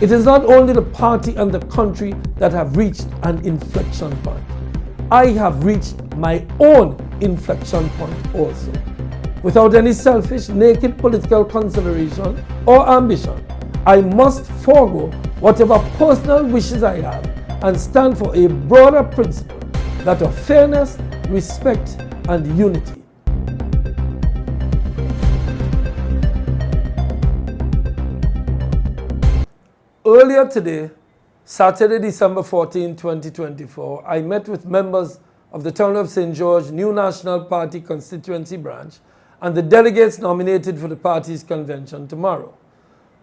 It is not only the party and the country that have reached an inflection point. I have reached my own inflection point also. Without any selfish, naked political consideration or ambition, I must forego whatever personal wishes I have and stand for a broader principle, that of fairness, respect, and unity. Earlier today, Saturday, December 14, 2024, I met with members of the Town of St. George New National Party constituency branch and the delegates nominated for the party's convention tomorrow.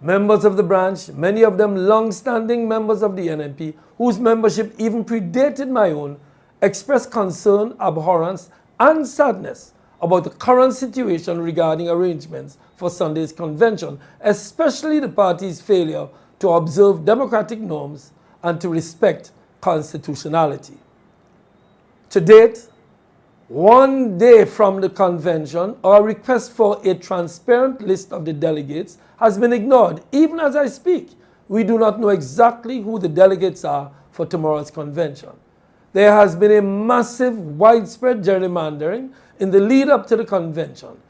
Members of the branch, many of them long-standing members of the NNP, whose membership even predated my own, expressed concern, abhorrence, and sadness about the current situation regarding arrangements for Sunday's convention, especially the party's failure to observe democratic norms and to respect constitutionality. To date, 1 day from the convention, our request for a transparent list of the delegates has been ignored. Even as I speak, we do not know exactly who the delegates are for tomorrow's convention. There has been a massive, widespread gerrymandering in the lead up to the convention.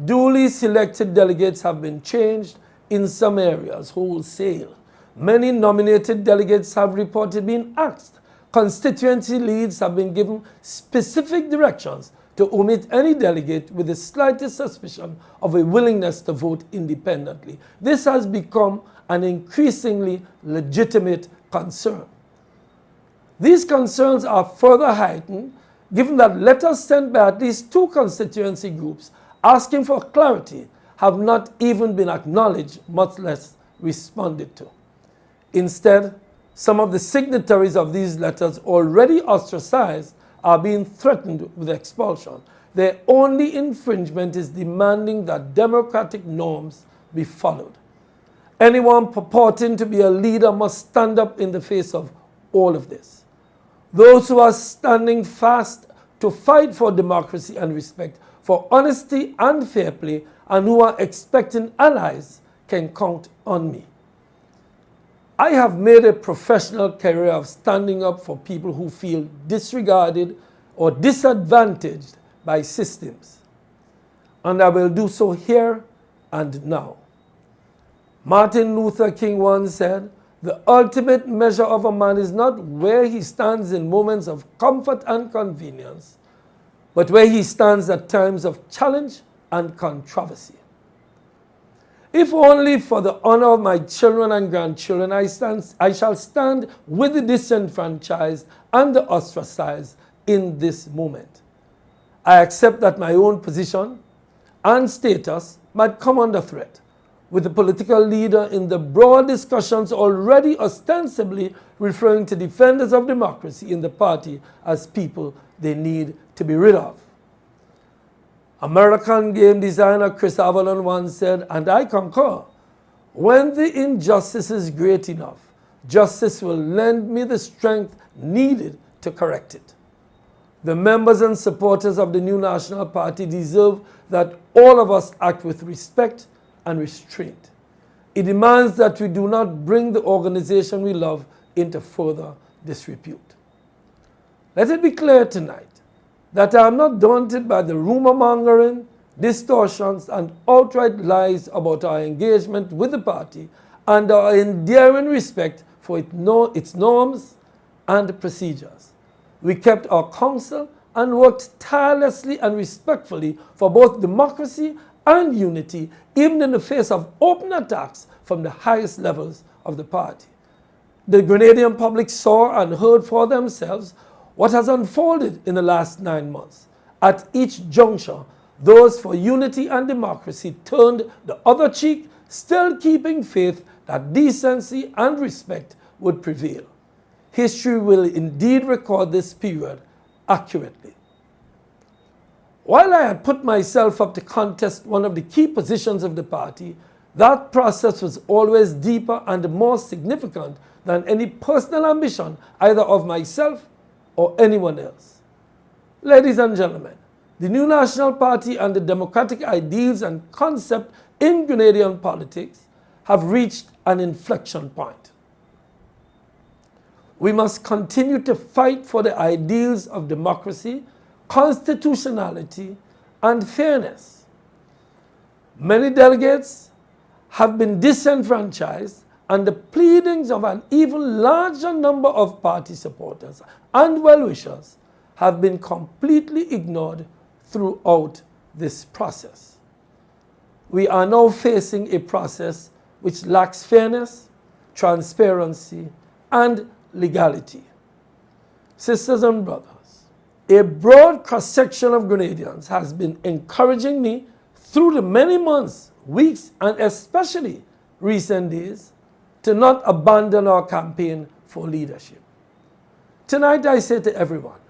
Duly selected delegates have been changed in some areas wholesale. Many nominated delegates have reported being axed. Constituency leads have been given specific directions to omit any delegate with the slightest suspicion of a willingness to vote independently. This has become an increasingly legitimate concern. These concerns are further heightened given that letters sent by at least 2 constituency groups asking for clarity have not even been acknowledged, much less responded to. Instead, some of the signatories of these letters, already ostracized, are being threatened with expulsion. Their only infringement is demanding that democratic norms be followed. Anyone purporting to be a leader must stand up in the face of all of this. Those who are standing fast to fight for democracy and respect, for honesty and fair play, and who are expecting allies can count on me. I have made a professional career of standing up for people who feel disregarded or disadvantaged by systems, and I will do so here and now. Martin Luther King once said, "The ultimate measure of a man is not where he stands in moments of comfort and convenience, but where he stands at times of challenge and controversy." If only for the honor of my children and grandchildren, I shall stand with the disenfranchised and the ostracized in this moment. I accept that my own position and status might come under threat, with the political leader in the broad discussions already ostensibly referring to defenders of democracy in the party as people they need to be rid of. American game designer Chris Avalon once said, and I concur, "When the injustice is great enough, justice will lend me the strength needed to correct it." The members and supporters of the New National Party deserve that all of us act with respect and restraint. It demands that we do not bring the organization we love into further disrepute. Let it be clear tonight that I am not daunted by the rumor-mongering, distortions, and outright lies about our engagement with the party and our endearing respect for its norms and procedures. We kept our counsel and worked tirelessly and respectfully for both democracy and unity, even in the face of open attacks from the highest levels of the party. The Grenadian public saw and heard for themselves what has unfolded in the last 9 months. At each juncture, those for unity and democracy turned the other cheek, still keeping faith that decency and respect would prevail. History will indeed record this period accurately. While I had put myself up to contest one of the key positions of the party, that process was always deeper and more significant than any personal ambition either of myself or anyone else. Ladies and gentlemen, the New National Party and the democratic ideals and concept in Grenadian politics have reached an inflection point. We must continue to fight for the ideals of democracy, constitutionality, and fairness. Many delegates have been disenfranchised, and the pleadings of an even larger number of party supporters and well-wishers have been completely ignored throughout this process. We are now facing a process which lacks fairness, transparency, and legality. Sisters and brothers, a broad cross-section of Grenadians has been encouraging me through the many months, weeks, and especially recent days to not abandon our campaign for leadership. Tonight I say to everyone,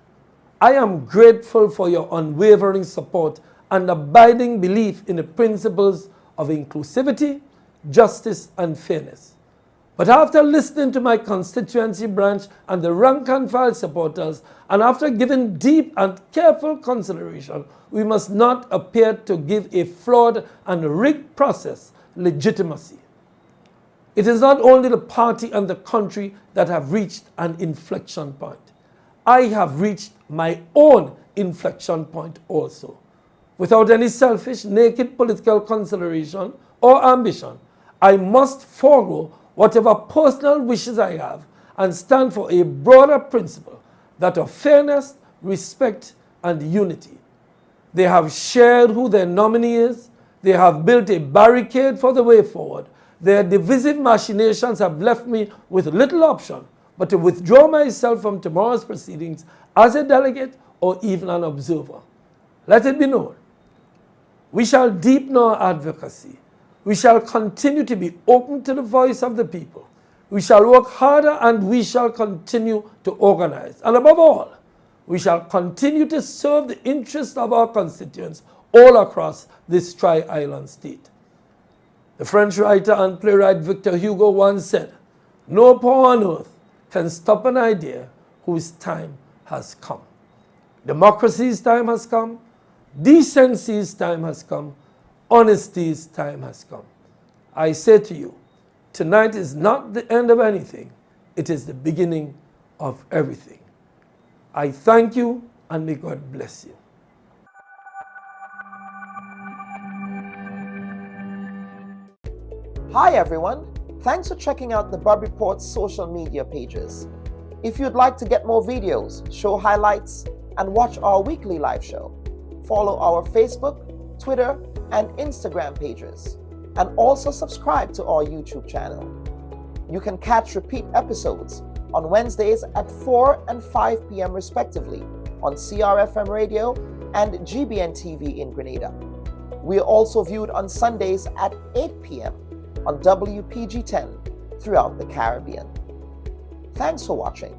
I am grateful for your unwavering support and abiding belief in the principles of inclusivity, justice, and fairness. But after listening to my constituency branch and the rank and file supporters, and after giving deep and careful consideration, we must not appear to give a flawed and rigged process legitimacy. It is not only the party and the country that have reached an inflection point. I have reached my own inflection point also. Without any selfish, naked political consideration or ambition, I must forego whatever personal wishes I have and stand for a broader principle, that of fairness, respect, and unity. They have shared who their nominee is. They have built a barricade for the way forward. Their divisive machinations have left me with little option but to withdraw myself from tomorrow's proceedings as a delegate or even an observer. Let it be known, we shall deepen our advocacy. We shall continue to be open to the voice of the people. We shall work harder and we shall continue to organize. And above all, we shall continue to serve the interests of our constituents all across this tri-island state. The French writer and playwright Victor Hugo once said, "No power on earth can stop an idea whose time has come." Democracy's time has come. Decency's time has come. Honesty's time has come. I say to you, tonight is not the end of anything. It is the beginning of everything. I thank you and may God bless you. Hi everyone, thanks for checking out the Bob Report's social media pages. If you'd like to get more videos, show highlights, and watch our weekly live show, follow our Facebook, Twitter, and Instagram pages, and also subscribe to our YouTube channel. You can catch repeat episodes on Wednesdays at 4 and 5 p.m. respectively on CRFM Radio and GBN TV in Grenada. We are also viewed on Sundays at 8 p.m. on WPG 10 throughout the Caribbean. Thanks for watching.